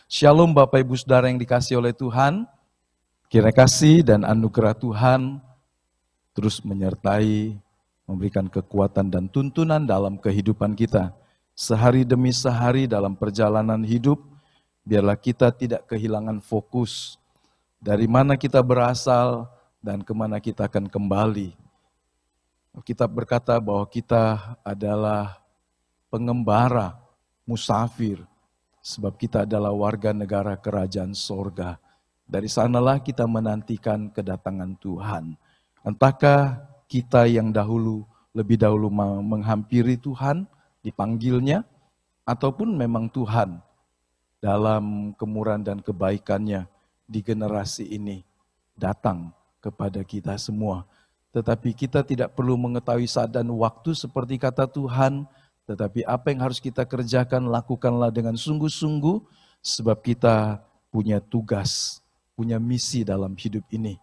Shalom Bapak Ibu Saudara yang dikasihi oleh Tuhan. Kiranya kasih dan anugerah Tuhan terus menyertai, memberikan kekuatan dan tuntunan dalam kehidupan kita. Sehari demi sehari dalam perjalanan hidup, biarlah kita tidak kehilangan fokus dari mana kita berasal dan kemana kita akan kembali. Alkitab berkata bahwa kita adalah pengembara, musafir, sebab kita adalah warga negara kerajaan sorga. Dari sanalah kita menantikan kedatangan Tuhan. Entahkah kita yang lebih dahulu menghampiri Tuhan, dipanggilnya, ataupun memang Tuhan dalam kemurahan dan kebaikannya di generasi ini datang kepada kita semua. Tetapi kita tidak perlu mengetahui saat dan waktu seperti kata Tuhan, tetapi apa yang harus kita kerjakan, lakukanlah dengan sungguh-sungguh, sebab kita punya tugas, punya misi dalam hidup ini.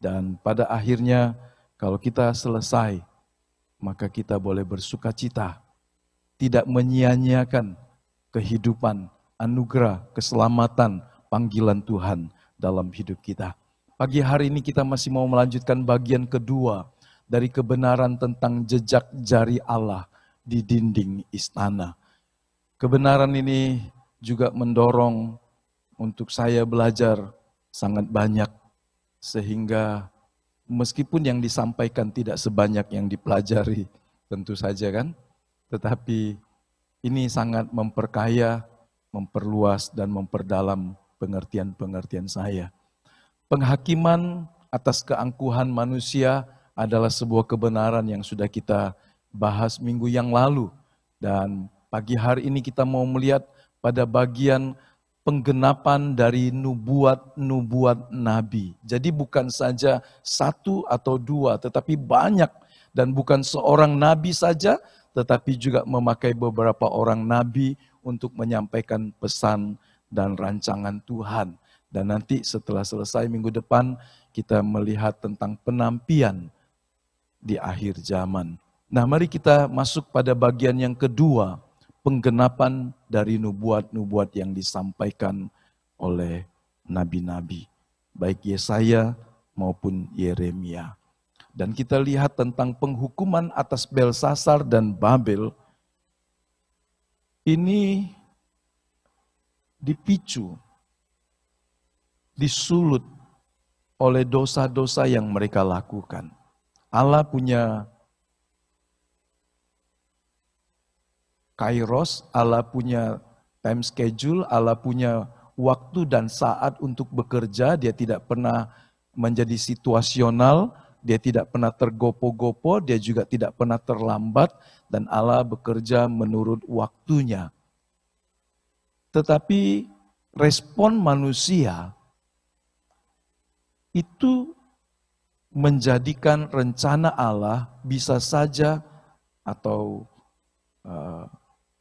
Dan pada akhirnya, kalau kita selesai, maka kita boleh bersuka cita, tidak menyia-nyiakan kehidupan, anugerah, keselamatan, panggilan Tuhan dalam hidup kita. Pagi hari ini kita masih mau melanjutkan bagian kedua dari kebenaran tentang jejak jari Allah di dinding istana. Kebenaran ini juga mendorong untuk saya belajar sangat banyak, sehingga meskipun yang disampaikan tidak sebanyak yang dipelajari, tentu saja kan, tetapi ini sangat memperkaya, memperluas dan memperdalam pengertian-pengertian saya. Penghakiman atas keangkuhan manusia adalah sebuah kebenaran yang sudah kita bahas minggu yang lalu. Dan pagi hari ini kita mau melihat pada bagian penggenapan dari nubuat-nubuat nabi. Jadi bukan saja satu atau dua, tetapi banyak. Dan bukan seorang nabi saja, tetapi juga memakai beberapa orang nabi untuk menyampaikan pesan dan rancangan Tuhan. Dan nanti setelah selesai minggu depan, kita melihat tentang penampian di akhir zaman. Nah, mari kita masuk pada bagian yang kedua, penggenapan dari nubuat-nubuat yang disampaikan oleh nabi-nabi, baik Yesaya maupun Yeremia. Dan kita lihat tentang penghukuman atas Belsasar dan Babel, ini dipicu, disulut oleh dosa-dosa yang mereka lakukan. Allah punya kairos, Allah punya time schedule, Allah punya waktu dan saat untuk bekerja. Dia tidak pernah menjadi situasional, dia tidak pernah tergopo-gopo, dia juga tidak pernah terlambat, dan Allah bekerja menurut waktunya. Tetapi respon manusia itu menjadikan rencana Allah bisa saja atau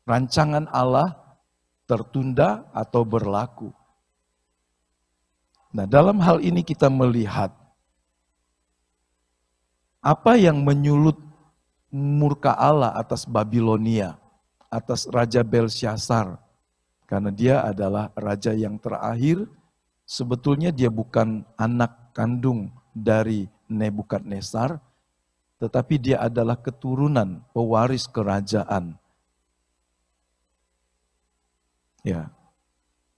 rancangan Allah tertunda atau berlaku. Nah, dalam hal ini kita melihat apa yang menyulut murka Allah atas Babilonia, atas Raja Belsyazar. Karena dia adalah raja yang terakhir, sebetulnya dia bukan anak kandung dari Nebukadnezar, tetapi dia adalah keturunan pewaris kerajaan. Ya,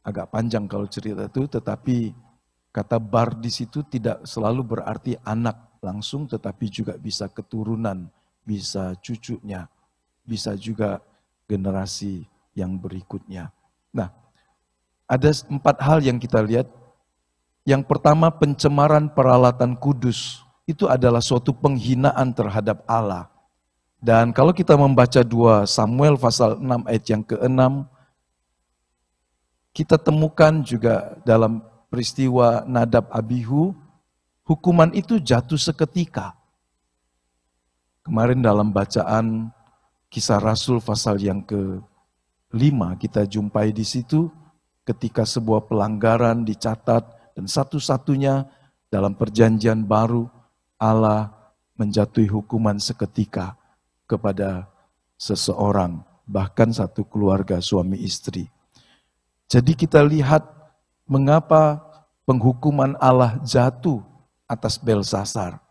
agak panjang kalau cerita itu, tetapi kata bar di situ tidak selalu berarti anak langsung, tetapi juga bisa keturunan, bisa cucunya, bisa juga generasi yang berikutnya. Nah, ada 4 hal yang kita lihat. Yang pertama, pencemaran peralatan kudus. Itu adalah suatu penghinaan terhadap Allah. Dan kalau kita membaca 2 Samuel pasal 6 ayat yang ke-6, kita temukan juga dalam peristiwa Nadab Abihu, hukuman itu jatuh seketika. Kemarin dalam bacaan Kisah Rasul pasal yang ke-5, kita jumpai di situ ketika sebuah pelanggaran dicatat, dan satu-satunya dalam perjanjian baru Allah menjatuhi hukuman seketika kepada seseorang, bahkan satu keluarga suami istri. Jadi kita lihat mengapa penghukuman Allah jatuh atas Belsasar.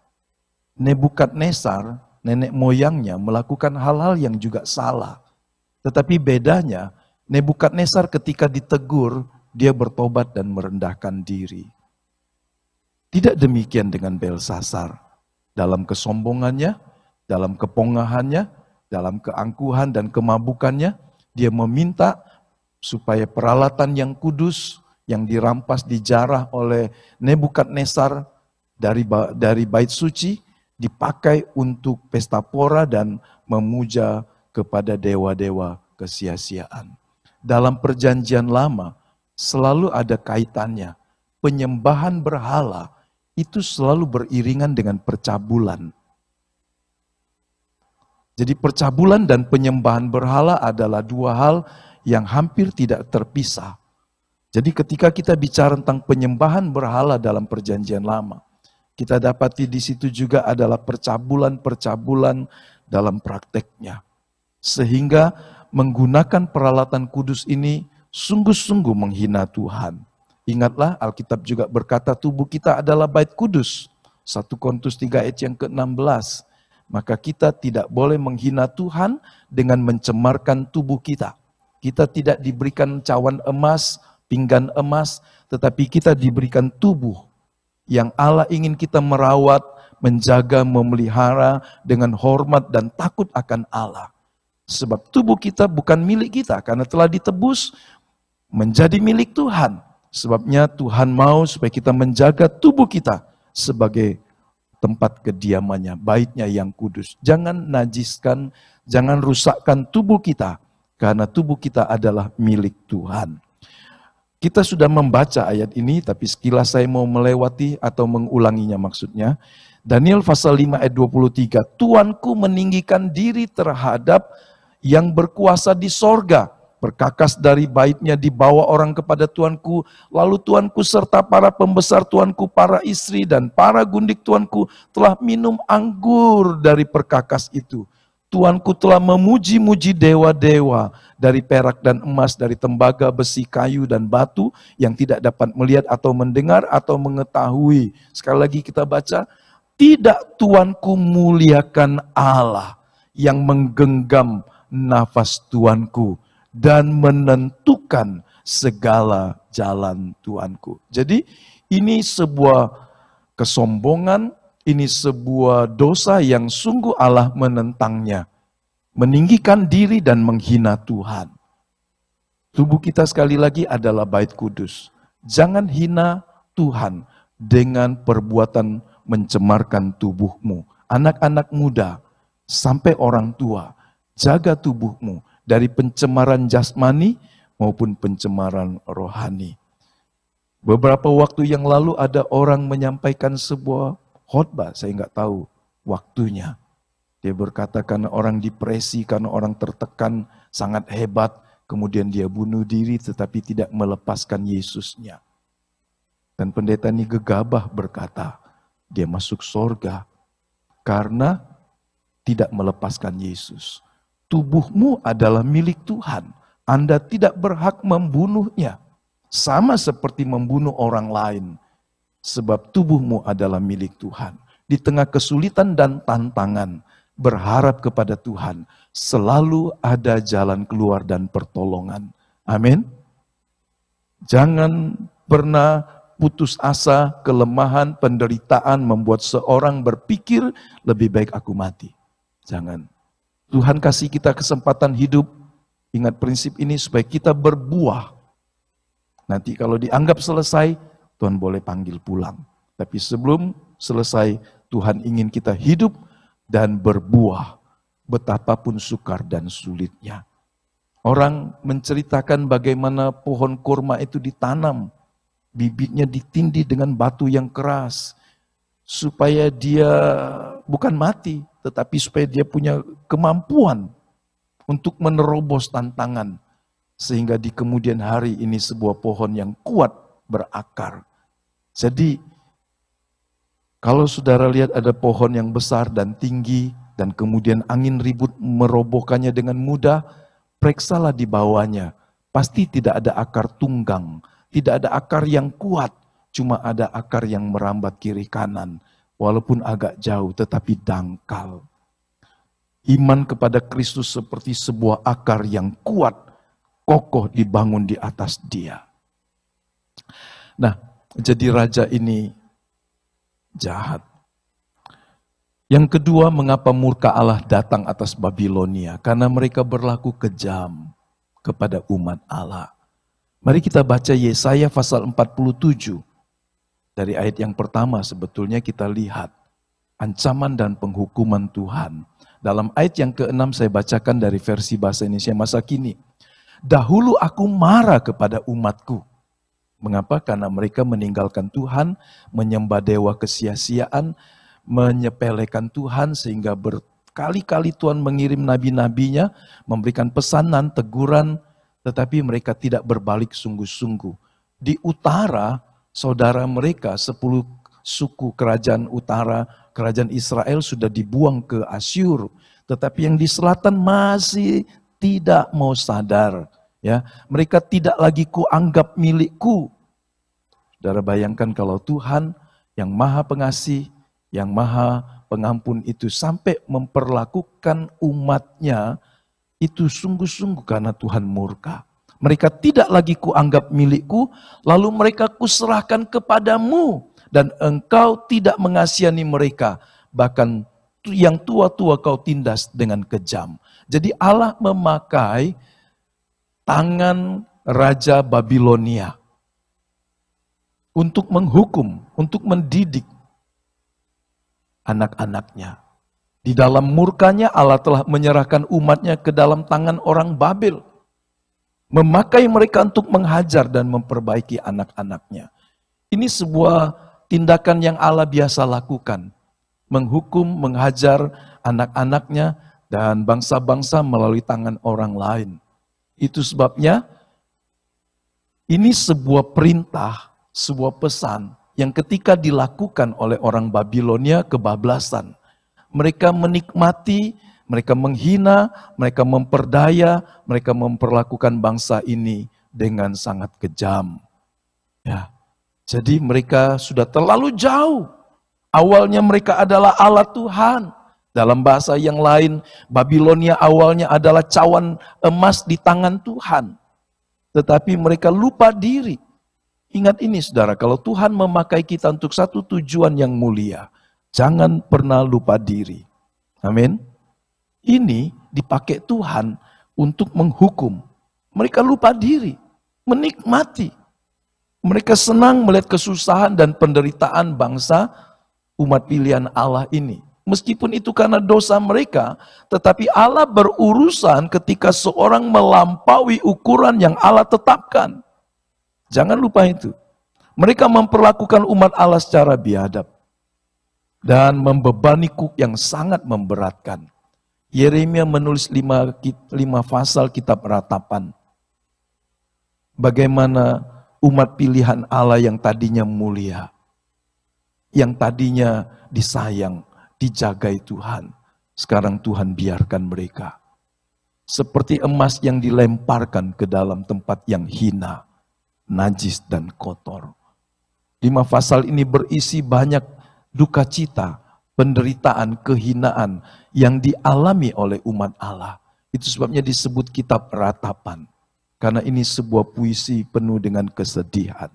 Nebukadnezar, nenek moyangnya melakukan hal-hal yang juga salah. Tetapi bedanya, Nebukadnezar ketika ditegur, dia bertobat dan merendahkan diri. Tidak demikian dengan Belsasar. Dalam kesombongannya, dalam kepongahannya, dalam keangkuhan dan kemabukannya, dia meminta supaya peralatan yang kudus yang dirampas dijarah oleh Nebukadnezar dari bait suci dipakai untuk pesta pora dan memuja kepada dewa-dewa kesia-siaan. Dalam perjanjian lama selalu ada kaitannya. Penyembahan berhala itu selalu beriringan dengan percabulan. Jadi percabulan dan penyembahan berhala adalah dua hal yang hampir tidak terpisah. Jadi ketika kita bicara tentang penyembahan berhala dalam perjanjian lama, kita dapati di situ juga adalah percabulan-percabulan dalam prakteknya. Sehingga menggunakan peralatan kudus ini sungguh-sungguh menghina Tuhan. Ingatlah Alkitab juga berkata tubuh kita adalah bait kudus. 1 Korintus 3 ayat yang ke-16. Maka kita tidak boleh menghina Tuhan dengan mencemarkan tubuh kita. Kita tidak diberikan cawan emas, pinggan emas, tetapi kita diberikan tubuh yang Allah ingin kita merawat, menjaga, memelihara dengan hormat dan takut akan Allah. Sebab tubuh kita bukan milik kita karena telah ditebus menjadi milik Tuhan. Sebabnya Tuhan mau supaya kita menjaga tubuh kita sebagai tempat kediamannya, baitnya yang kudus. Jangan najiskan, jangan rusakkan tubuh kita karena tubuh kita adalah milik Tuhan. Kita sudah membaca ayat ini, tapi sekilas saya mau melewati atau mengulanginya maksudnya. Daniel pasal 5 ayat 23, Tuanku meninggikan diri terhadap yang berkuasa di sorga. Perkakas dari baitnya dibawa orang kepada Tuanku, lalu Tuanku serta para pembesar Tuanku, para istri dan para gundik Tuanku telah minum anggur dari perkakas itu. Tuanku telah memuji-muji dewa-dewa dari perak dan emas, dari tembaga, besi, kayu, dan batu yang tidak dapat melihat atau mendengar atau mengetahui. Sekali lagi kita baca, tidak Tuanku muliakan Allah yang menggenggam nafas Tuanku dan menentukan segala jalan Tuanku. Jadi ini sebuah kesombongan, ini sebuah dosa yang sungguh Allah menentangnya. Meninggikan diri dan menghina Tuhan. Tubuh kita sekali lagi adalah bait kudus. Jangan hina Tuhan dengan perbuatan mencemarkan tubuhmu. Anak-anak muda sampai orang tua, jaga tubuhmu dari pencemaran jasmani maupun pencemaran rohani. Beberapa waktu yang lalu ada orang menyampaikan sebuah khotbah, saya nggak tahu waktunya. Dia berkata karena orang depresi, karena orang tertekan sangat hebat, kemudian dia bunuh diri tetapi tidak melepaskan Yesusnya. Dan pendeta ini gegabah berkata, dia masuk sorga karena tidak melepaskan Yesus. Tubuhmu adalah milik Tuhan. Anda tidak berhak membunuhnya. Sama seperti membunuh orang lain. Sebab tubuhmu adalah milik Tuhan. Di tengah kesulitan dan tantangan, berharap kepada Tuhan. Selalu ada jalan keluar dan pertolongan. Amin. Jangan pernah putus asa, kelemahan, penderitaan membuat seorang berpikir lebih baik aku mati. Jangan. Tuhan kasih kita kesempatan hidup. Ingat prinsip ini supaya kita berbuah. Nanti kalau dianggap selesai, Tuhan boleh panggil pulang. Tapi sebelum selesai, Tuhan ingin kita hidup dan berbuah. Betapapun sukar dan sulitnya. Orang menceritakan bagaimana pohon kurma itu ditanam. Bibitnya ditindih dengan batu yang keras. Supaya dia bukan mati, tetapi supaya dia punya kemampuan untuk menerobos tantangan. Sehingga di kemudian hari ini sebuah pohon yang kuat berakar. Jadi kalau saudara lihat ada pohon yang besar dan tinggi dan kemudian angin ribut merobohkannya dengan mudah, periksalah di bawahnya. pasti tidak ada akar tunggang, tidak ada akar yang kuat, cuma ada akar yang merambat kiri kanan, walaupun agak jauh tetapi dangkal. Iman kepada Kristus seperti sebuah akar yang kuat, kokoh dibangun di atas Dia. Nah, jadi raja ini jahat. Yang kedua, mengapa murka Allah datang atas Babilonia? Karena mereka berlaku kejam kepada umat Allah. Mari kita baca Yesaya pasal 47. Dari ayat yang pertama sebetulnya kita lihat ancaman dan penghukuman Tuhan. Dalam ayat yang ke-6 saya bacakan dari versi bahasa Indonesia masa kini. Dahulu aku marah kepada umatku. Mengapa? Karena mereka meninggalkan Tuhan, menyembah dewa kesia-siaan, menyepelekan Tuhan sehingga berkali-kali Tuhan mengirim nabi-nabinya, memberikan pesanan, teguran, tetapi mereka tidak berbalik sungguh-sungguh. Di utara, saudara mereka, 10 suku kerajaan utara, kerajaan Israel sudah dibuang ke Asyur. Tetapi yang di selatan masih tidak mau sadar. Ya, mereka tidak lagi kuanggap milikku. Saudara bayangkan kalau Tuhan yang maha pengasih, yang maha pengampun itu sampai memperlakukan umatnya itu sungguh-sungguh karena Tuhan murka. Mereka tidak lagi kuanggap milikku, lalu mereka kuserahkan kepadamu. Dan engkau tidak mengasihani mereka, bahkan yang tua-tua kau tindas dengan kejam. Jadi Allah memakai tangan Raja Babilonia untuk menghukum, untuk mendidik anak-anaknya. Di dalam murkanya Allah telah menyerahkan umatnya ke dalam tangan orang Babel. Memakai mereka untuk menghajar dan memperbaiki anak-anaknya. Ini sebuah tindakan yang Allah biasa lakukan. Menghukum, menghajar anak-anaknya dan bangsa-bangsa melalui tangan orang lain. Itu sebabnya ini sebuah perintah, sebuah pesan yang ketika dilakukan oleh orang Babilonia kebablasan. Mereka menikmati, mereka menghina, mereka memperdaya, mereka memperlakukan bangsa ini dengan sangat kejam. Ya. Jadi mereka sudah terlalu jauh. Awalnya mereka adalah Allah Tuhan. Dalam bahasa yang lain, Babilonia awalnya adalah cawan emas di tangan Tuhan. Tetapi mereka lupa diri. Ingat ini saudara, kalau Tuhan memakai kita untuk satu tujuan yang mulia, jangan pernah lupa diri. Amin. Ini dipakai Tuhan untuk menghukum. Mereka lupa diri, menikmati. Mereka senang melihat kesusahan dan penderitaan bangsa umat pilihan Allah ini. Meskipun itu karena dosa mereka, tetapi Allah berurusan ketika seorang melampaui ukuran yang Allah tetapkan. Jangan lupa itu. Mereka memperlakukan umat Allah secara biadab dan membebani yang sangat memberatkan. Yeremia menulis 5 pasal kitab ratapan. Bagaimana umat pilihan Allah yang tadinya mulia, yang tadinya disayang, dijagai Tuhan, sekarang Tuhan biarkan mereka seperti emas yang dilemparkan ke dalam tempat yang hina, najis dan kotor. 5 pasal ini berisi banyak duka cita, penderitaan, kehinaan yang dialami oleh umat Allah. Itu sebabnya disebut kitab ratapan. Karena ini sebuah puisi penuh dengan kesedihan.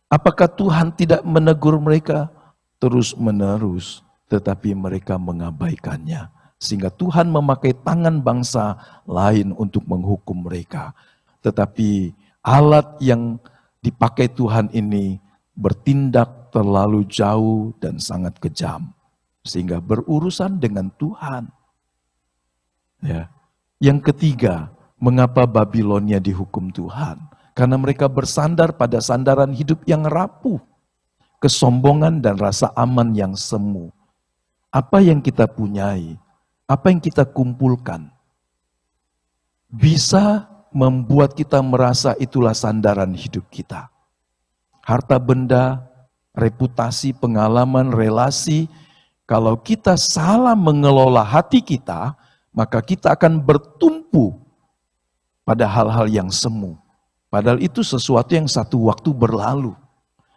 Apakah Tuhan tidak menegur mereka? Terus menerus, tetapi mereka mengabaikannya. Sehingga Tuhan memakai tangan bangsa lain untuk menghukum mereka. Tetapi alat yang dipakai Tuhan ini bertindak terlalu jauh dan sangat kejam. Sehingga berurusan dengan Tuhan. Ya. Yang ketiga, mengapa Babilonia dihukum Tuhan? Karena mereka bersandar pada sandaran hidup yang rapuh. Kesombongan dan rasa aman yang semu. Apa yang kita punyai, apa yang kita kumpulkan, bisa membuat kita merasa itulah sandaran hidup kita. Harta benda, reputasi, pengalaman, relasi, kalau kita salah mengelola hati kita, maka kita akan bertumpu pada hal-hal yang semu. Padahal itu sesuatu yang satu waktu berlalu.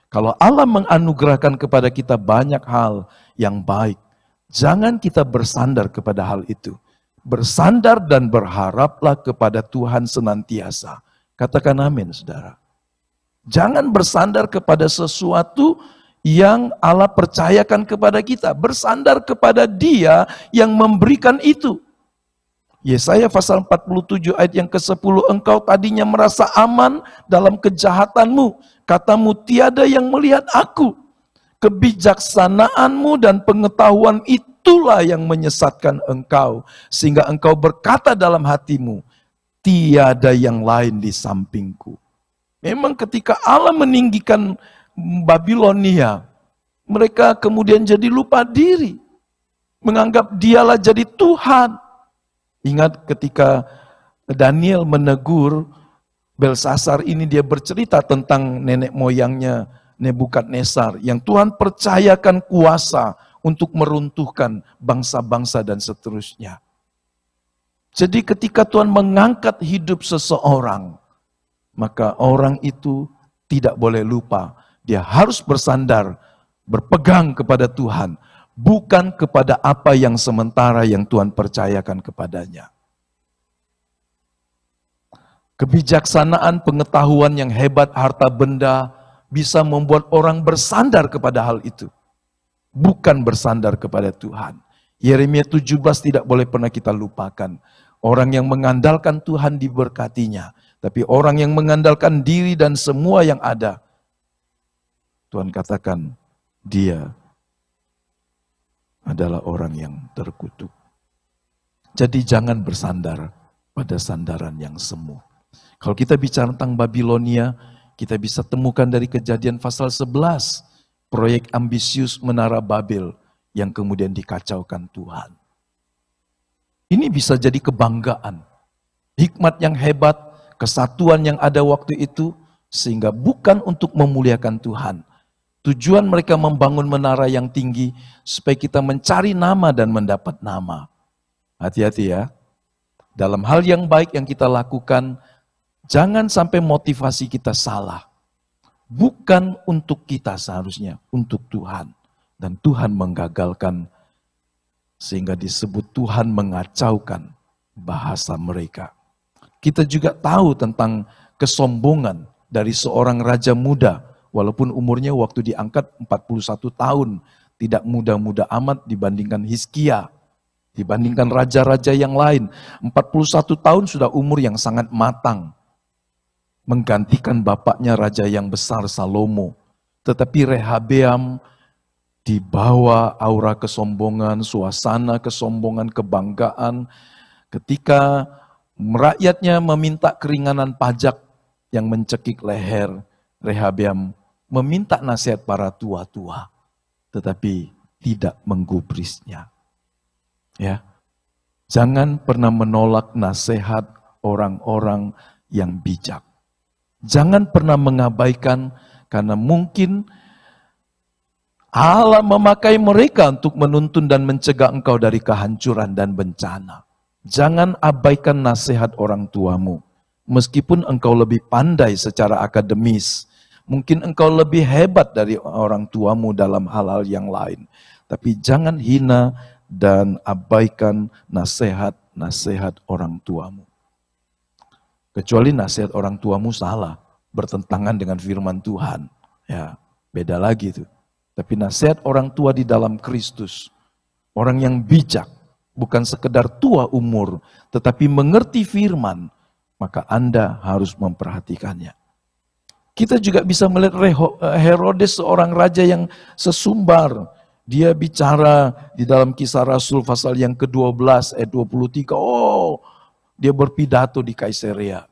Kalau Allah menganugerahkan kepada kita banyak hal yang baik, jangan kita bersandar kepada hal itu. Bersandar dan berharaplah kepada Tuhan senantiasa. Katakan amin, saudara. Jangan bersandar kepada sesuatu yang Allah percayakan kepada kita. Bersandar kepada Dia yang memberikan itu. Yesaya pasal 47 ayat yang ke-10, engkau tadinya merasa aman dalam kejahatanmu. Katamu, tiada yang melihat aku. Kebijaksanaanmu dan pengetahuan itulah yang menyesatkan engkau. Sehingga engkau berkata dalam hatimu, tiada yang lain di sampingku. Memang ketika Allah meninggikan Babilonia, mereka kemudian jadi lupa diri. Menganggap dialah jadi Tuhan. Ingat ketika Daniel menegur Belsasar ini, dia bercerita tentang nenek moyangnya Nebukadnezar yang Tuhan percayakan kuasa untuk meruntuhkan bangsa-bangsa dan seterusnya. Jadi ketika Tuhan mengangkat hidup seseorang, maka orang itu tidak boleh lupa. Dia harus bersandar, berpegang kepada Tuhan, bukan kepada apa yang sementara yang Tuhan percayakan kepadanya. Kebijaksanaan, pengetahuan yang hebat, harta benda bisa membuat orang bersandar kepada hal itu. Bukan bersandar kepada Tuhan. Yeremia 17 tidak boleh pernah kita lupakan. Orang yang mengandalkan Tuhan diberkatinya. Tapi orang yang mengandalkan diri dan semua yang ada, Tuhan katakan dia adalah orang yang terkutuk. Jadi jangan bersandar pada sandaran yang semu. Kalau kita bicara tentang Babilonia, kita bisa temukan dari Kejadian pasal 11, proyek ambisius Menara Babel yang kemudian dikacaukan Tuhan. Ini bisa jadi kebanggaan, hikmat yang hebat, kesatuan yang ada waktu itu, sehingga bukan untuk memuliakan Tuhan. Tujuan mereka membangun menara yang tinggi supaya kita mencari nama dan mendapat nama. Hati-hati ya. Dalam hal yang baik yang kita lakukan, jangan sampai motivasi kita salah. Bukan untuk kita seharusnya, untuk Tuhan. Dan Tuhan menggagalkan sehingga disebut Tuhan mengacaukan bahasa mereka. Kita juga tahu tentang kesombongan dari seorang raja muda. Walaupun umurnya waktu diangkat 41 tahun. Tidak muda-muda amat dibandingkan Hizkia. Dibandingkan raja-raja yang lain. 41 tahun sudah umur yang sangat matang. Menggantikan bapaknya raja yang besar Salomo. Tetapi Rehabeam dibawa aura kesombongan, suasana kesombongan, kebanggaan. Ketika rakyatnya meminta keringanan pajak yang mencekik leher, Rehabeam meminta nasihat para tua-tua, tetapi tidak menggubrisnya. Ya, jangan pernah menolak nasihat orang-orang yang bijak. Jangan pernah mengabaikan, karena mungkin Allah memakai mereka untuk menuntun dan mencegah engkau dari kehancuran dan bencana. Jangan abaikan nasihat orang tuamu. Meskipun engkau lebih pandai secara akademis, mungkin engkau lebih hebat dari orang tuamu dalam hal-hal yang lain. Tapi jangan hina dan abaikan nasihat-nasihat orang tuamu. Kecuali nasihat orang tuamu salah, bertentangan dengan firman Tuhan. Ya, beda lagi itu. Tapi nasihat orang tua di dalam Kristus, orang yang bijak, bukan sekedar tua umur, tetapi mengerti firman, maka Anda harus memperhatikannya. Kita juga bisa melihat Herodes, seorang raja yang sesumbar. Dia bicara di dalam Kisah Rasul pasal yang ke-12 ayat 23. Oh, dia berpidato di Kaisarea,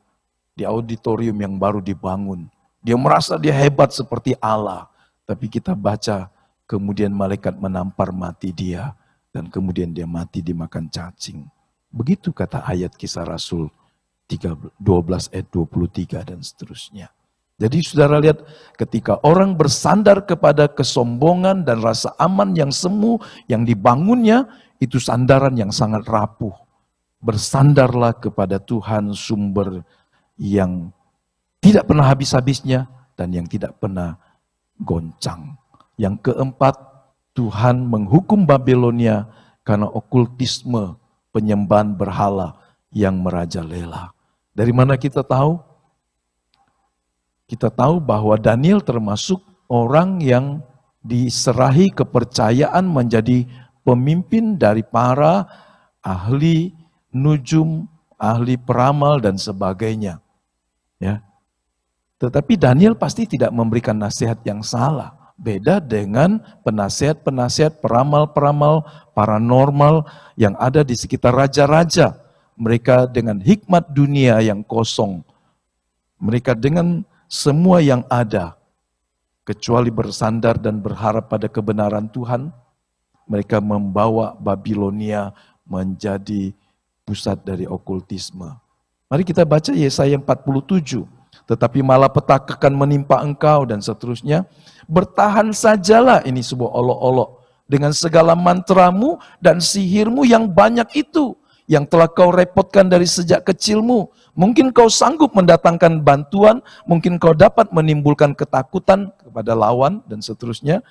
di auditorium yang baru dibangun. Dia merasa dia hebat seperti Allah. Tapi kita baca, kemudian malaikat menampar mati dia. Dan kemudian dia mati dimakan cacing. Begitu kata ayat Kisah Rasul 12 ayat 23 dan seterusnya. Jadi saudara lihat, ketika orang bersandar kepada kesombongan dan rasa aman yang semu, yang dibangunnya, itu sandaran yang sangat rapuh. Bersandarlah kepada Tuhan, sumber yang tidak pernah habis-habisnya dan yang tidak pernah goncang. Yang keempat, Tuhan menghukum Babilonia karena okultisme, penyembahan berhala yang merajalela. Dari mana kita tahu? Kita tahu bahwa Daniel termasuk orang yang diserahi kepercayaan menjadi pemimpin dari para ahli nujum, ahli peramal dan sebagainya. Ya. Tetapi Daniel pasti tidak memberikan nasihat yang salah. Beda dengan penasihat-penasihat peramal-peramal paranormal yang ada di sekitar raja-raja. Mereka dengan hikmat dunia yang kosong. Mereka dengan semua yang ada, kecuali bersandar dan berharap pada kebenaran Tuhan, mereka membawa Babilonia menjadi pusat dari okultisme. Mari kita baca Yesaya 47. Tetapi malapetaka akan menimpa engkau dan seterusnya. Bertahan sajalah, ini sebuah olok-olok, dengan segala mantramu dan sihirmu yang banyak itu, yang telah kau repotkan dari sejak kecilmu. Mungkin kau sanggup mendatangkan bantuan, mungkin kau dapat menimbulkan ketakutan kepada lawan dan seterusnya.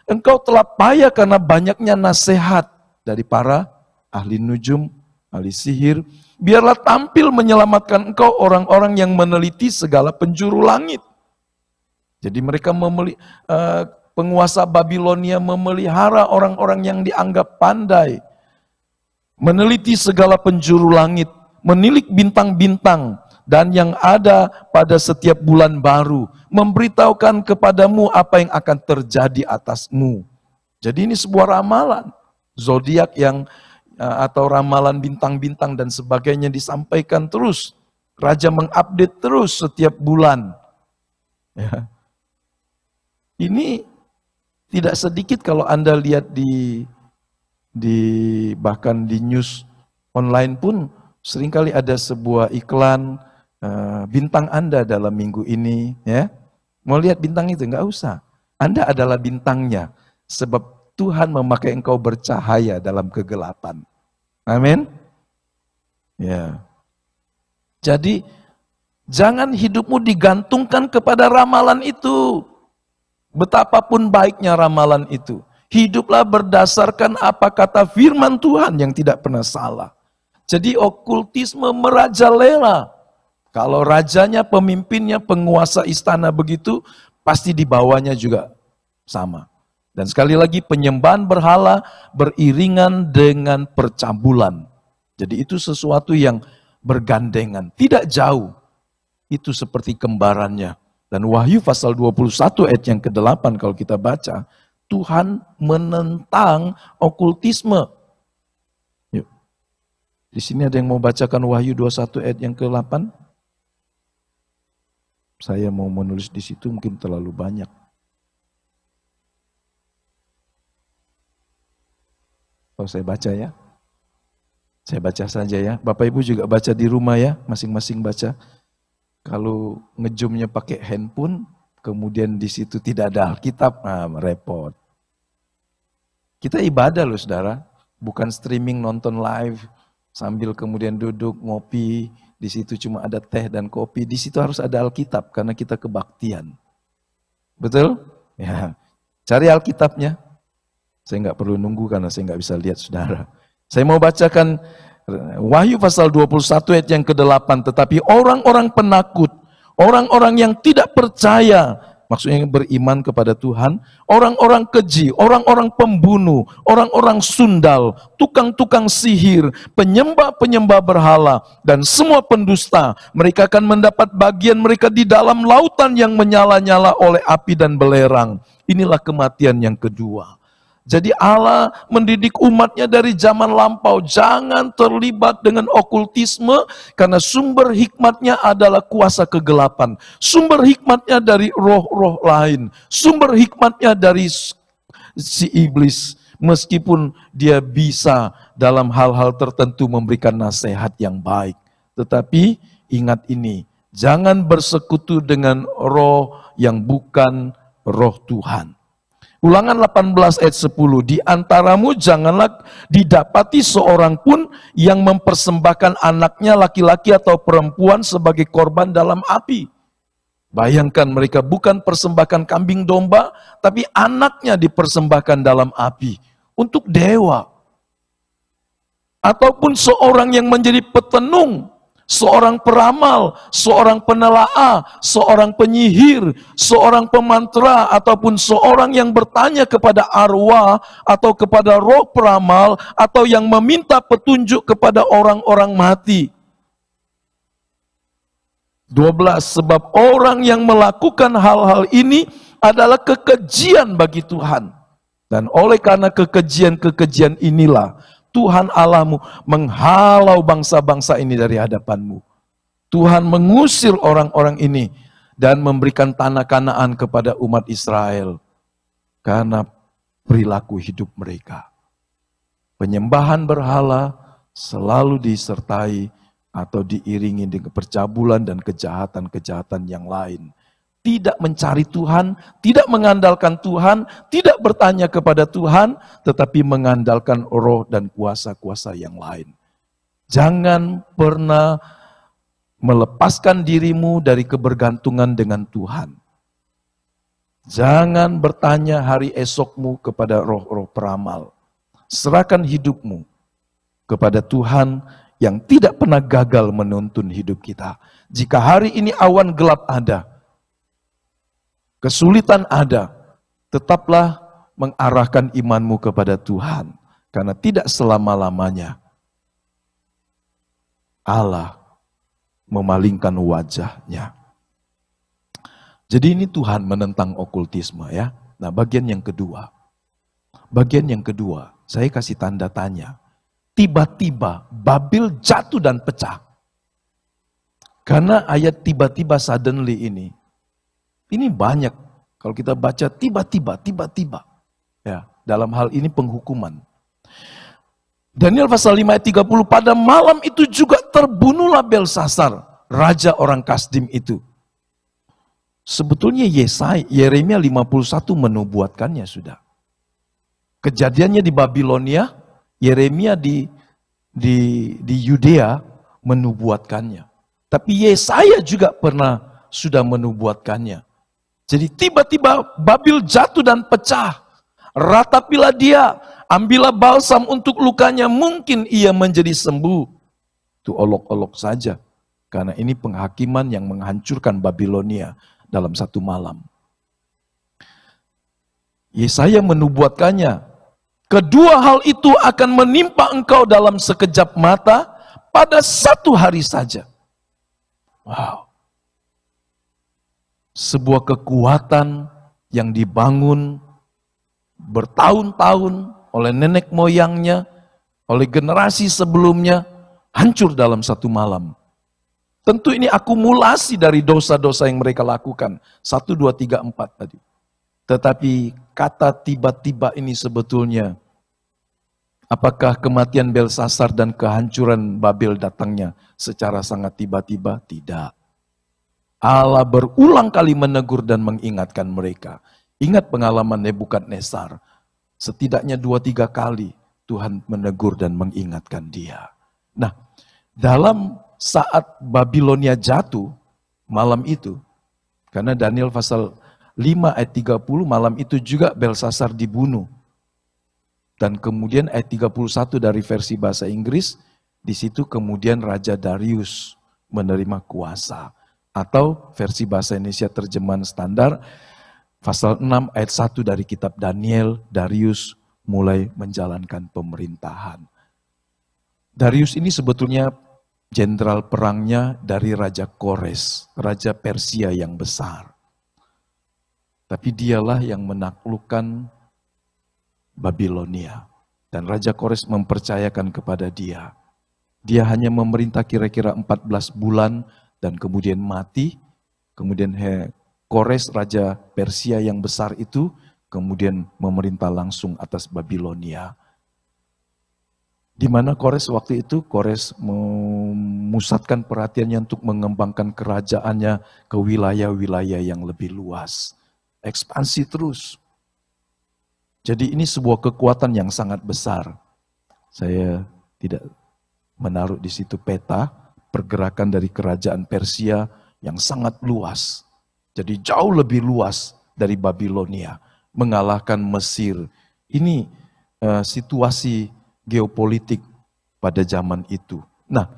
Engkau telah payah karena banyaknya nasihat dari para ahli nujum, ahli sihir. Biarlah tampil menyelamatkan engkau orang-orang yang meneliti segala penjuru langit. Jadi mereka penguasa Babilonia memelihara orang-orang yang dianggap pandai. Meneliti segala penjuru langit, menilik bintang-bintang dan yang ada pada setiap bulan baru, memberitahukan kepadamu apa yang akan terjadi atasmu. Jadi ini sebuah ramalan zodiak yang atau ramalan bintang-bintang dan sebagainya disampaikan terus. Raja mengupdate terus setiap bulan. Ya. Ini tidak sedikit kalau Anda lihat bahkan di news online pun seringkali ada sebuah iklan bintang Anda dalam minggu ini. Ya. Mau lihat bintang itu? Enggak usah. Anda adalah bintangnya. Sebab Tuhan memakai engkau bercahaya dalam kegelapan. Amin. Ya. Jadi jangan hidupmu digantungkan kepada ramalan itu. Betapapun baiknya ramalan itu. Hiduplah berdasarkan apa kata firman Tuhan yang tidak pernah salah. Jadi okultisme merajalela. Kalau rajanya, pemimpinnya, penguasa istana begitu, pasti di bawahnya juga sama. Dan sekali lagi penyembahan berhala beriringan dengan percabulan. Jadi itu sesuatu yang bergandengan, tidak jauh. Itu seperti kembarannya. Dan Wahyu pasal 21 ayat yang ke-8 kalau kita baca, Tuhan menentang okultisme. Yuk. Di sini ada yang mau bacakan Wahyu 21 ayat yang ke-8? Saya mau menulis di situ mungkin terlalu banyak. Oh, saya baca ya. Saya baca saja ya. Bapak Ibu juga baca di rumah ya, masing-masing baca. Kalau ngejumnya pakai handphone, kemudian di situ tidak ada Alkitab, repot. Kita ibadah loh saudara, bukan streaming nonton live sambil kemudian duduk ngopi, di situ cuma ada teh dan kopi, di situ harus ada Alkitab karena kita kebaktian. Betul? Ya. Cari Alkitabnya. Saya nggak perlu nunggu karena saya nggak bisa lihat saudara. Saya mau bacakan Wahyu pasal 21 ayat yang ke-8. Tetapi orang-orang penakut, orang-orang yang tidak percaya, maksudnya yang beriman kepada Tuhan, orang-orang keji, orang-orang pembunuh, orang-orang sundal, tukang-tukang sihir, penyembah-penyembah berhala, dan semua pendusta, mereka akan mendapat bagian mereka di dalam lautan yang menyala-nyala oleh api dan belerang. Inilah kematian yang kedua. Jadi Allah mendidik umatnya dari zaman lampau, jangan terlibat dengan okultisme, karena sumber hikmatnya adalah kuasa kegelapan. Sumber hikmatnya dari roh-roh lain. Sumber hikmatnya dari si iblis. Meskipun dia bisa dalam hal-hal tertentu memberikan nasihat yang baik. Tetapi ingat ini, jangan bersekutu dengan roh yang bukan roh Tuhan. Ulangan 18 ayat 10, di antaramu janganlah didapati seorang pun yang mempersembahkan anaknya laki-laki atau perempuan sebagai korban dalam api. Bayangkan mereka bukan persembahkan kambing domba, tapi anaknya dipersembahkan dalam api untuk dewa. Ataupun seorang yang menjadi petenung, seorang peramal, seorang penelaah, seorang penyihir, seorang pemantra, ataupun seorang yang bertanya kepada arwah atau kepada roh peramal, atau yang meminta petunjuk kepada orang-orang mati. 12, sebab orang yang melakukan hal-hal ini adalah kekejian bagi Tuhan. Dan oleh karena kekejian-kekejian inilah, Tuhan Allahmu menghalau bangsa-bangsa ini dari hadapanmu. Tuhan mengusir orang-orang ini dan memberikan tanah Kanaan kepada umat Israel karena perilaku hidup mereka. Penyembahan berhala selalu disertai atau diiringi dengan percabulan dan kejahatan-kejahatan yang lain. Tidak mencari Tuhan, tidak mengandalkan Tuhan, tidak bertanya kepada Tuhan, tetapi mengandalkan roh dan kuasa-kuasa yang lain. Jangan pernah melepaskan dirimu dari kebergantungan dengan Tuhan. Jangan bertanya hari esokmu kepada roh-roh peramal. Serahkan hidupmu kepada Tuhan yang tidak pernah gagal menuntun hidup kita. Jika hari ini awan gelap ada, kesulitan ada, tetaplah mengarahkan imanmu kepada Tuhan. Karena tidak selama-lamanya Allah memalingkan wajahnya. Jadi ini Tuhan menentang okultisme ya. Nah bagian yang kedua. Saya kasih tanda tanya. Tiba-tiba Babel jatuh dan pecah. Karena ayat tiba-tiba suddenly ini banyak, kalau kita baca tiba-tiba. Ya, dalam hal ini penghukuman. Daniel pasal 5 ayat 30, pada malam itu juga terbunuhlah Belsasar, raja orang Kasdim itu. Sebetulnya Yeremia 51 menubuatkannya sudah. Kejadiannya di Babilonia, Yeremia di Yudea menubuatkannya. Tapi Yesaya juga sudah menubuatkannya. Jadi tiba-tiba Babel jatuh dan pecah. Ratapilah dia, ambillah balsam untuk lukanya, mungkin ia menjadi sembuh. Itu olok-olok saja. Karena ini penghakiman yang menghancurkan Babilonia dalam satu malam. Yesaya menubuatkannya. Kedua hal itu akan menimpa engkau dalam sekejap mata pada satu hari saja. Wow. Sebuah kekuatan yang dibangun bertahun-tahun oleh nenek moyangnya, oleh generasi sebelumnya, hancur dalam satu malam. Tentu ini akumulasi dari dosa-dosa yang mereka lakukan. 1, 2, 3, 4 tadi. Tetapi kata tiba-tiba ini sebetulnya, apakah kematian Belsasar dan kehancuran Babel datangnya secara sangat tiba-tiba? Tidak. Allah berulang kali menegur dan mengingatkan mereka. Ingat pengalaman Nebukadnezar. Setidaknya 2-3 kali Tuhan menegur dan mengingatkan dia. Nah, dalam saat Babilonia jatuh malam itu, karena Daniel pasal 5 ayat 30, malam itu juga Belsasar dibunuh. Dan kemudian ayat 31 dari versi bahasa Inggris, di situ kemudian Raja Darius menerima kuasa. Atau versi bahasa Indonesia terjemahan standar, pasal 6 ayat 1 dari kitab Daniel, Darius mulai menjalankan pemerintahan. Darius ini sebetulnya jenderal perangnya dari Raja Kores, Raja Persia yang besar. Tapi dialah yang menaklukkan Babilonia. Dan Raja Kores mempercayakan kepada dia. Dia hanya memerintah kira-kira 14 bulan dan kemudian mati. Kemudian Kores, Raja Persia yang besar itu, kemudian memerintah langsung atas Babilonia. Di mana Kores waktu itu, Kores memusatkan perhatiannya untuk mengembangkan kerajaannya ke wilayah-wilayah yang lebih luas. Ekspansi terus. Jadi ini sebuah kekuatan yang sangat besar. Saya tidak menaruh di situ peta pergerakan dari kerajaan Persia yang sangat luas. Jadi jauh lebih luas dari Babilonia, mengalahkan Mesir. Ini situasi geopolitik pada zaman itu. Nah,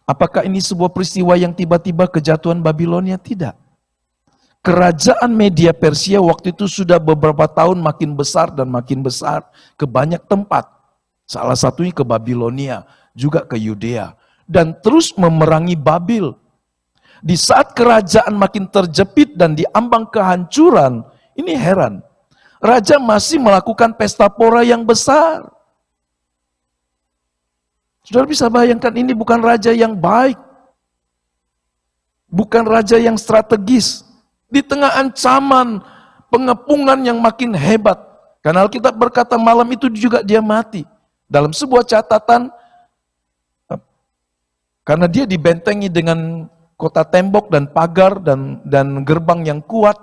apakah ini sebuah peristiwa yang tiba-tiba kejatuhan Babilonia? Tidak. Kerajaan Media Persia waktu itu sudah beberapa tahun makin besar dan makin besar ke banyak tempat. Salah satunya ke Babilonia, juga ke Yudea. Dan terus memerangi Babil. Di saat kerajaan makin terjepit dan diambang kehancuran, ini heran. Raja masih melakukan pesta pora yang besar. Saudara bisa bayangkan ini bukan raja yang baik. Bukan raja yang strategis. Di tengah ancaman pengepungan yang makin hebat. Karena Alkitab berkata malam itu juga dia mati. Dalam sebuah catatan, karena dia dibentengi dengan kota tembok dan pagar dan gerbang yang kuat,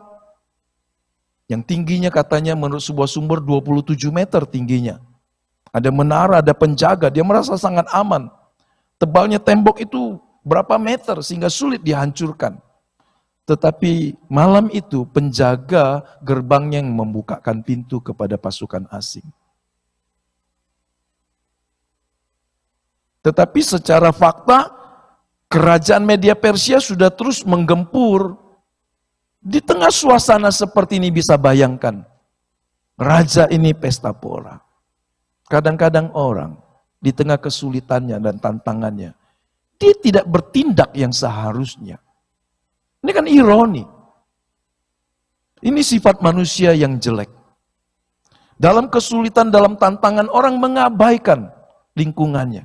yang tingginya katanya menurut sebuah sumber 27 meter tingginya. Ada menara, ada penjaga, dia merasa sangat aman. Tebalnya tembok itu berapa meter sehingga sulit dihancurkan. Tetapi malam itu penjaga gerbangnya yang membukakan pintu kepada pasukan asing. Tetapi secara fakta, kerajaan Media Persia sudah terus menggempur. Di tengah suasana seperti ini bisa bayangkan, raja ini pesta pora. Kadang-kadang orang di tengah kesulitannya dan tantangannya, dia tidak bertindak yang seharusnya. Ini kan ironi. Ini sifat manusia yang jelek. Dalam kesulitan, dalam tantangan, orang mengabaikan lingkungannya.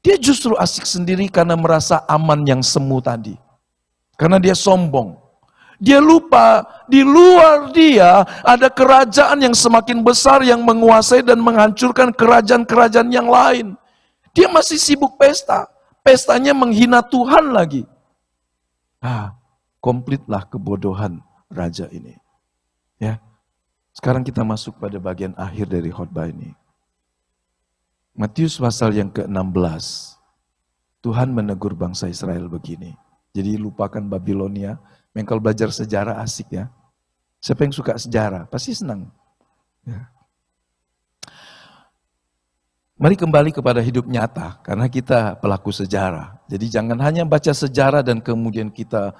Dia justru asik sendiri karena merasa aman yang semu tadi. Karena dia sombong. Dia lupa di luar dia ada kerajaan yang semakin besar yang menguasai dan menghancurkan kerajaan-kerajaan yang lain. Dia masih sibuk pesta. Pestanya menghina Tuhan lagi. Komplitlah kebodohan raja ini. Ya. Sekarang kita masuk pada bagian akhir dari khotbah ini. Matius pasal yang ke-16, Tuhan menegur bangsa Israel begini. Jadi lupakan Babilonia, kalau belajar sejarah asik ya. Siapa yang suka sejarah? Pasti senang. Ya. Mari kembali kepada hidup nyata, karena kita pelaku sejarah. Jadi jangan hanya baca sejarah dan kemudian kita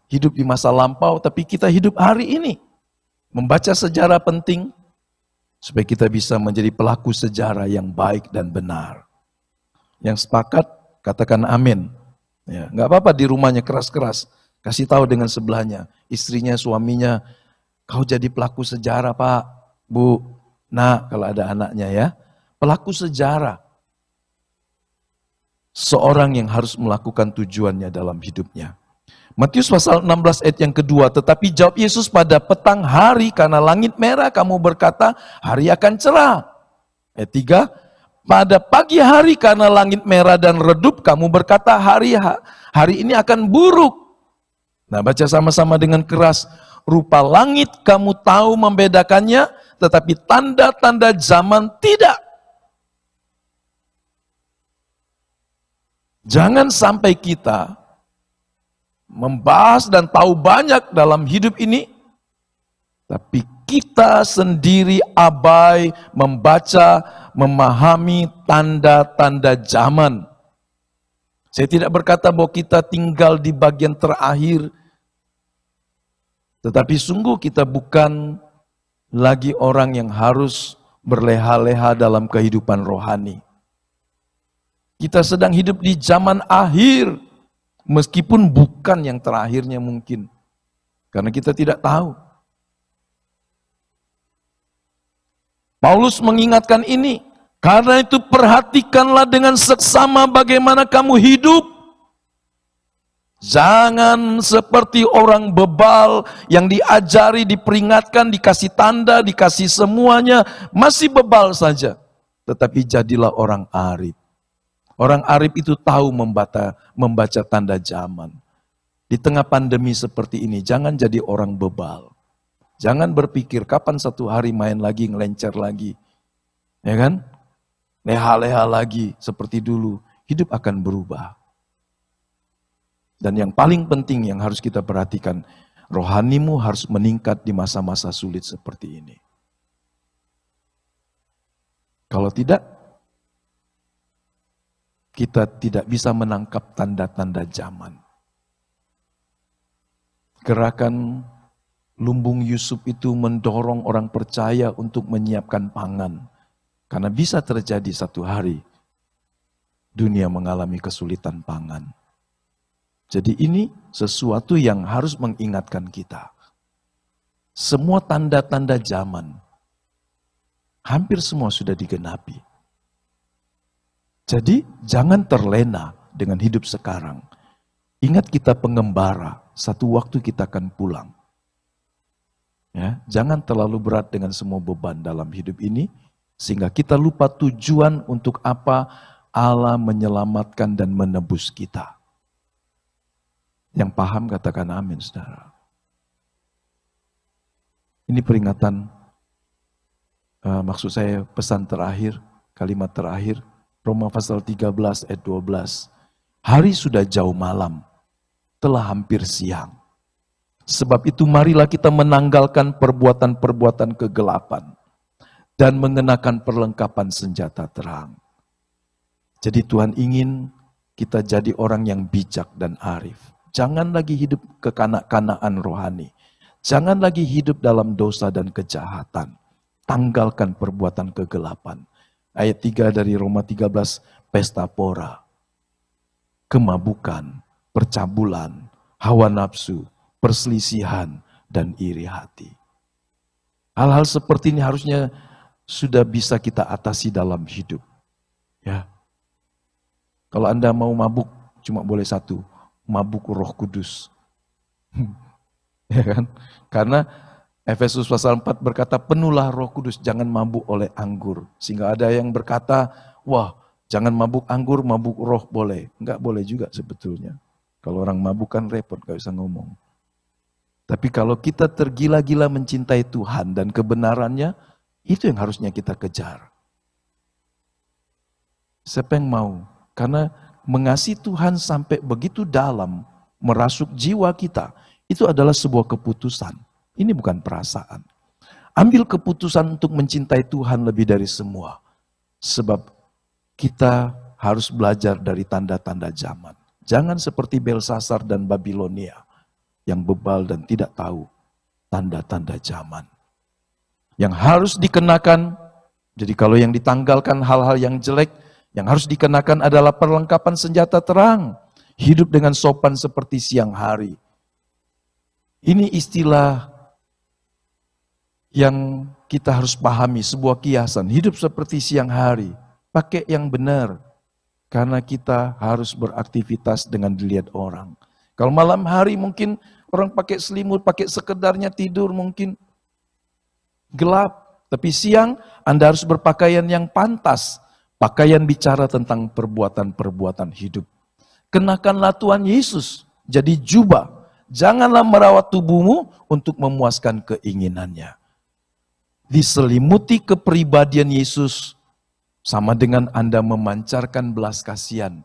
hidup di masa lampau, tapi kita hidup hari ini. Membaca sejarah penting, supaya kita bisa menjadi pelaku sejarah yang baik dan benar. Yang sepakat, katakan amin. Ya, nggak apa-apa di rumahnya keras-keras. Kasih tahu dengan sebelahnya, istrinya, suaminya, kau jadi pelaku sejarah Pak, Bu. Nah, kalau ada anaknya ya, pelaku sejarah. Seorang yang harus melakukan tujuannya dalam hidupnya. Matius pasal 16 ayat yang kedua, tetapi jawab Yesus pada petang hari karena langit merah kamu berkata hari akan cerah. Ayat 3, pada pagi hari karena langit merah dan redup kamu berkata hari ini akan buruk. Nah baca sama-sama dengan keras, rupa langit kamu tahu membedakannya, tetapi tanda-tanda zaman tidak. Jangan sampai kita membahas dan tahu banyak dalam hidup ini, tapi kita sendiri abai membaca, memahami tanda-tanda zaman. Saya tidak berkata bahwa kita tinggal di bagian terakhir, tetapi sungguh kita bukan lagi orang yang harus berleha-leha dalam kehidupan rohani. Kita sedang hidup di zaman akhir, meskipun bukan yang terakhirnya mungkin. Karena kita tidak tahu. Paulus mengingatkan ini. Karena itu perhatikanlah dengan seksama bagaimana kamu hidup. Jangan seperti orang bebal yang diajari, diperingatkan, dikasih tanda, dikasih semuanya. Masih bebal saja. Tetapi jadilah orang arif. Orang arif itu tahu membaca tanda zaman. Di tengah pandemi seperti ini, jangan jadi orang bebal. Jangan berpikir kapan satu hari main lagi, ngelencer lagi. Ya kan? Leha-leha lagi seperti dulu. Hidup akan berubah. Dan yang paling penting yang harus kita perhatikan, rohanimu harus meningkat di masa-masa sulit seperti ini. Kalau tidak, kita tidak bisa menangkap tanda-tanda zaman. Gerakan Lumbung Yusuf itu mendorong orang percaya untuk menyiapkan pangan. Karena bisa terjadi satu hari dunia mengalami kesulitan pangan. Jadi ini sesuatu yang harus mengingatkan kita. Semua tanda-tanda zaman, hampir semua sudah digenapi. Jadi jangan terlena dengan hidup sekarang. Ingat kita pengembara, satu waktu kita akan pulang. Ya, jangan terlalu berat dengan semua beban dalam hidup ini, sehingga kita lupa tujuan untuk apa Allah menyelamatkan dan menebus kita. Yang paham katakan amin, saudara. Ini peringatan, maksud saya pesan terakhir, kalimat terakhir, Roma pasal 13 ayat 12. Hari sudah jauh malam, telah hampir siang. Sebab itu marilah kita menanggalkan perbuatan-perbuatan kegelapan dan mengenakan perlengkapan senjata terang. Jadi Tuhan ingin kita jadi orang yang bijak dan arif. Jangan lagi hidup kekanak-kanakan rohani. Jangan lagi hidup dalam dosa dan kejahatan. Tanggalkan perbuatan kegelapan. Ayat 3 dari Roma 13, pesta pora, kemabukan, percabulan, hawa nafsu, perselisihan, dan iri hati. Hal-hal seperti ini harusnya sudah bisa kita atasi dalam hidup. Ya. Kalau Anda mau mabuk, cuma boleh satu, mabuk Roh Kudus. Ya kan? Karena Efesus pasal 4 berkata, penuhlah Roh Kudus, jangan mabuk oleh anggur. Sehingga ada yang berkata, wah, jangan mabuk anggur, mabuk roh boleh. Enggak boleh juga sebetulnya. Kalau orang mabuk kan repot, gak bisa ngomong. Tapi kalau kita tergila-gila mencintai Tuhan dan kebenarannya, itu yang harusnya kita kejar. Siapa yang mau? Karena mengasihi Tuhan sampai begitu dalam, merasuk jiwa kita, itu adalah sebuah keputusan. Ini bukan perasaan. Ambil keputusan untuk mencintai Tuhan lebih dari semua. Sebab kita harus belajar dari tanda-tanda zaman. Jangan seperti Belsasar dan Babilonia yang bebal dan tidak tahu tanda-tanda zaman. Yang harus dikenakan, jadi kalau yang ditanggalkan hal-hal yang jelek, yang harus dikenakan adalah perlengkapan senjata terang. Hidup dengan sopan seperti siang hari. Ini istilah yang kita harus pahami, sebuah kiasan. Hidup seperti siang hari. Pakai yang benar. Karena kita harus beraktivitas dengan dilihat orang. Kalau malam hari mungkin orang pakai selimut, pakai sekedarnya tidur mungkin gelap. Tapi siang Anda harus berpakaian yang pantas. Pakaian bicara tentang perbuatan-perbuatan hidup. Kenakanlah Tuhan Yesus jadi jubah. Janganlah merawat tubuhmu untuk memuaskan keinginannya. Diselimuti kepribadian Yesus sama dengan Anda memancarkan belas kasihan,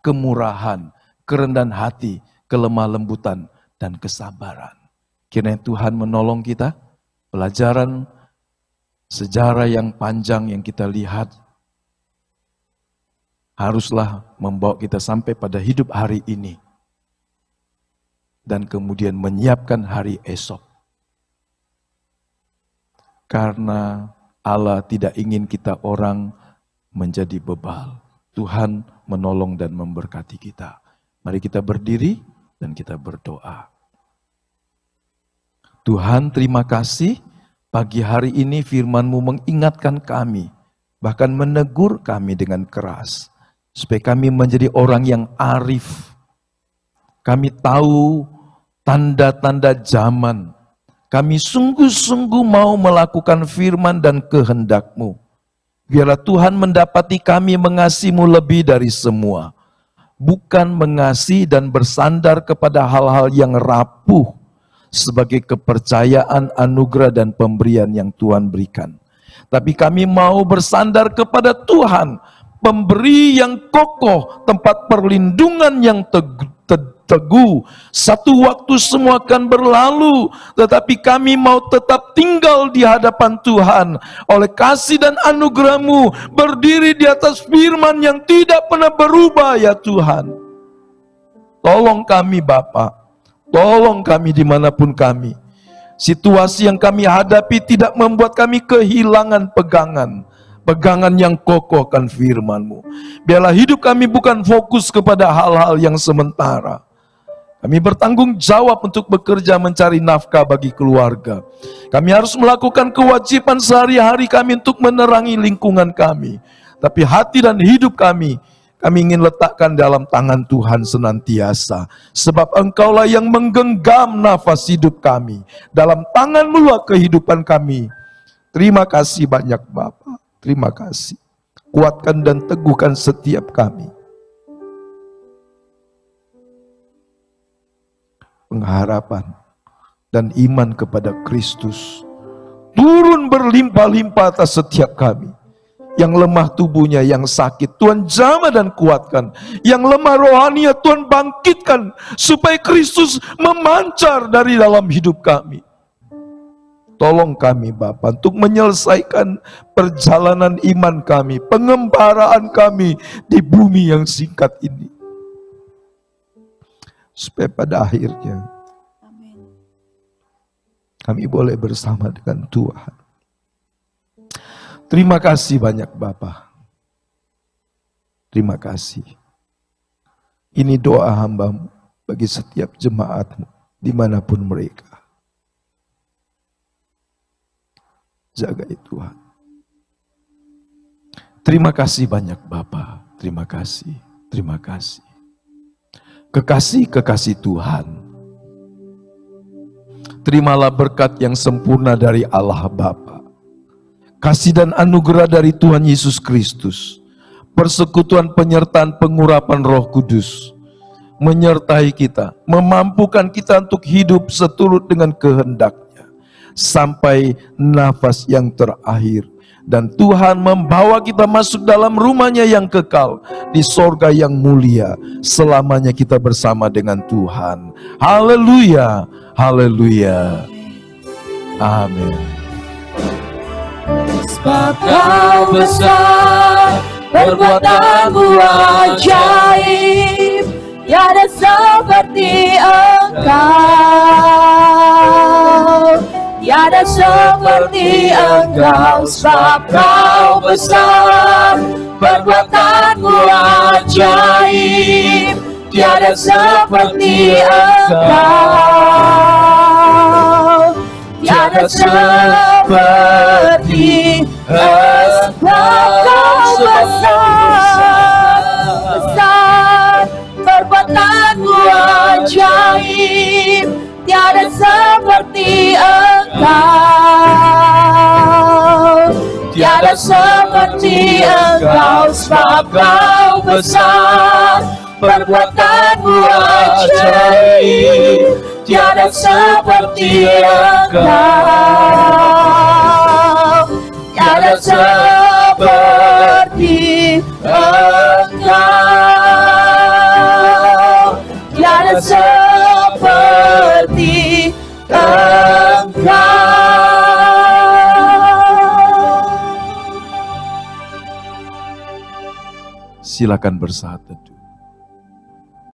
kemurahan, kerendahan hati, kelemah lembutan, dan kesabaran. Kiranya Tuhan menolong kita. Pelajaran sejarah yang panjang yang kita lihat haruslah membawa kita sampai pada hidup hari ini. Dan kemudian menyiapkan hari esok. Karena Allah tidak ingin kita orang menjadi bebal. Tuhan menolong dan memberkati kita. Mari kita berdiri dan kita berdoa. Tuhan, terima kasih pagi hari ini firman-Mu mengingatkan kami, bahkan menegur kami dengan keras, supaya kami menjadi orang yang arif. Kami tahu tanda-tanda zaman. Kami sungguh-sungguh mau melakukan firman dan kehendak-Mu. Biarlah Tuhan mendapati kami mengasihi-Mu lebih dari semua. Bukan mengasihi dan bersandar kepada hal-hal yang rapuh. sebagai kepercayaan, anugerah, dan pemberian yang Tuhan berikan. Tapi kami mau bersandar kepada Tuhan, pemberi yang kokoh, tempat perlindungan yang teguh. Satu waktu semua akan berlalu, tetapi kami mau tetap tinggal di hadapan Tuhan oleh kasih dan anugerah-Mu, berdiri di atas firman yang tidak pernah berubah ya Tuhan. Tolong kami Bapa, tolong kami dimanapun kami. Situasi yang kami hadapi tidak membuat kami kehilangan pegangan yang kokoh akan firman-Mu. Biarlah hidup kami bukan fokus kepada hal-hal yang sementara. Kami bertanggung jawab untuk bekerja mencari nafkah bagi keluarga. Kami harus melakukan kewajiban sehari-hari kami untuk menerangi lingkungan kami. Tapi hati dan hidup kami ingin letakkan dalam tangan Tuhan senantiasa. Sebab Engkaulah yang menggenggam nafas hidup kami. Dalam tangan-Mu lah kehidupan kami. Terima kasih banyak Bapa. Terima kasih. Kuatkan dan teguhkan setiap kami. Pengharapan dan iman kepada Kristus turun berlimpah-limpah atas setiap kami. Yang lemah tubuhnya, yang sakit, Tuhan jamah dan kuatkan. Yang lemah rohaninya, Tuhan bangkitkan. Supaya Kristus memancar dari dalam hidup kami. Tolong kami Bapa untuk menyelesaikan perjalanan iman kami, pengembaraan kami di bumi yang singkat ini. Supaya pada akhirnya kami boleh bersama dengan Tuhan. Terima kasih banyak Bapa. Terima kasih. Ini doa hamba-Mu bagi setiap jemaat-Mu dimanapun mereka. Jaga Tuhan. Terima kasih banyak Bapa. Terima kasih. Terima kasih. Kekasih-kekasih Tuhan, terimalah berkat yang sempurna dari Allah Bapa, kasih dan anugerah dari Tuhan Yesus Kristus, persekutuan penyertaan pengurapan Roh Kudus, menyertai kita, memampukan kita untuk hidup seturut dengan kehendak-Nya, sampai nafas yang terakhir. Dan Tuhan membawa kita masuk dalam rumah-Nya yang kekal, di sorga yang mulia. Selamanya kita bersama dengan Tuhan. Haleluya, haleluya, amin. Sebab Kau besar, perbuatan-Mu ajaib, tiada seperti Engkau. Tiada seperti Engkau, sebab Kau besar, perbuatan-Mu ajaib, tiada seperti Engkau. Tiada seperti Engkau, Kau besar, perbuatan-Mu ajaib, tiada seperti Engkau. Tiada seperti Engkau, sebab Kau besar, perbuatan-Mu ajaib, tiada seperti Engkau. Tiada seperti Engkau. Tiada seperti Engkau. Silakan bersaat teduh.